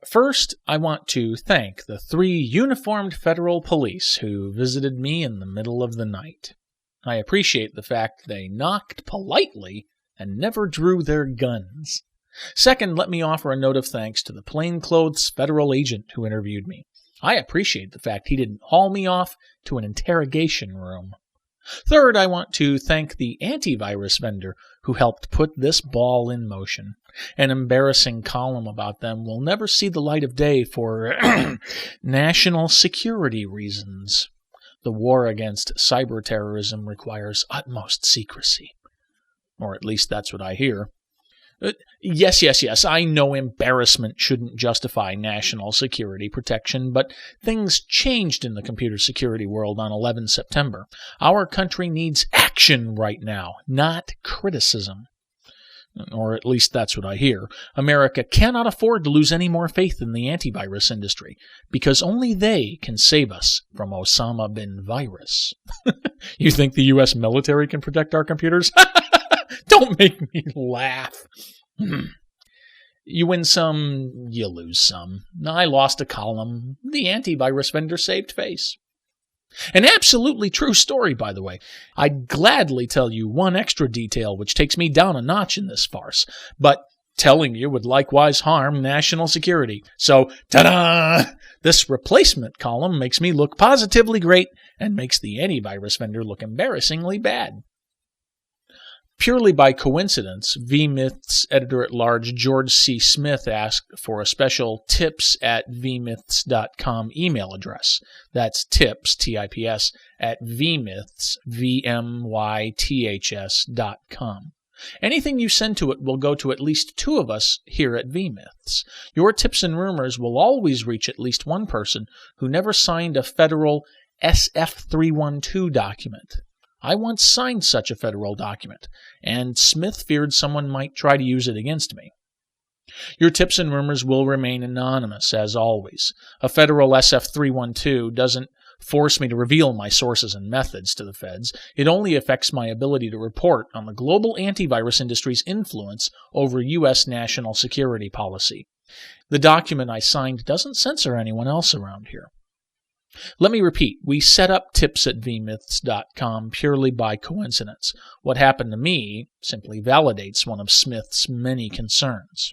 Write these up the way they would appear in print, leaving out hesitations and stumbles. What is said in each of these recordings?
First, I want to thank the 3 uniformed federal police who visited me in the middle of the night. I appreciate the fact they knocked politely and never drew their guns. Second, let me offer a note of thanks to the plainclothes federal agent who interviewed me. I appreciate the fact he didn't haul me off to an interrogation room. Third, I want to thank the antivirus vendor who helped put this ball in motion. An embarrassing column about them will never see the light of day for national security reasons. The war against cyber terrorism requires utmost secrecy. Or at least that's what I hear. Yes, I know embarrassment shouldn't justify national security protection, but things changed in the computer security world on 11 September. Our country needs action right now, not criticism. Or at least that's what I hear. America cannot afford to lose any more faith in the antivirus industry, because only they can save us from Osama bin Virus. You think the U.S. military can protect our computers? Don't make me laugh. You win some, you lose some. I lost a column. The antivirus vendor saved face. An absolutely true story, by the way. I'd gladly tell you one extra detail which takes me down a notch in this farce, but telling you would likewise harm national security. So, ta-da! This replacement column makes me look positively great and makes the antivirus vendor look embarrassingly bad. Purely by coincidence, vMyth's editor-at-large George C. Smith asked for a special tips@vmyths.com email address. That's tips, T-I-P-S, at vmyths, V-M-Y-T-H-S.com. Anything you send to it will go to at least 2 of us here at vMyths. Your tips and rumors will always reach at least one person who never signed a federal SF-312 document. I once signed such a federal document, and Smith feared someone might try to use it against me. Your tips and rumors will remain anonymous, as always. A federal SF-312 doesn't force me to reveal my sources and methods to the feds. It only affects my ability to report on the global antivirus industry's influence over U.S. national security policy. The document I signed doesn't censor anyone else around here. Let me repeat, we set up tips@vmyths.com purely by coincidence. What happened to me simply validates one of Smith's many concerns.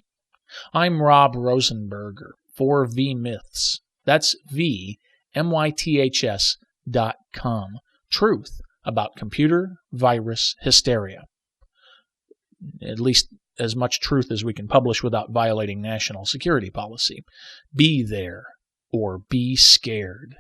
I'm Rob Rosenberger for vMyths. That's VMYTHS.com. Truth about computer virus hysteria. At least as much truth as we can publish without violating national security policy. Be there or be scared.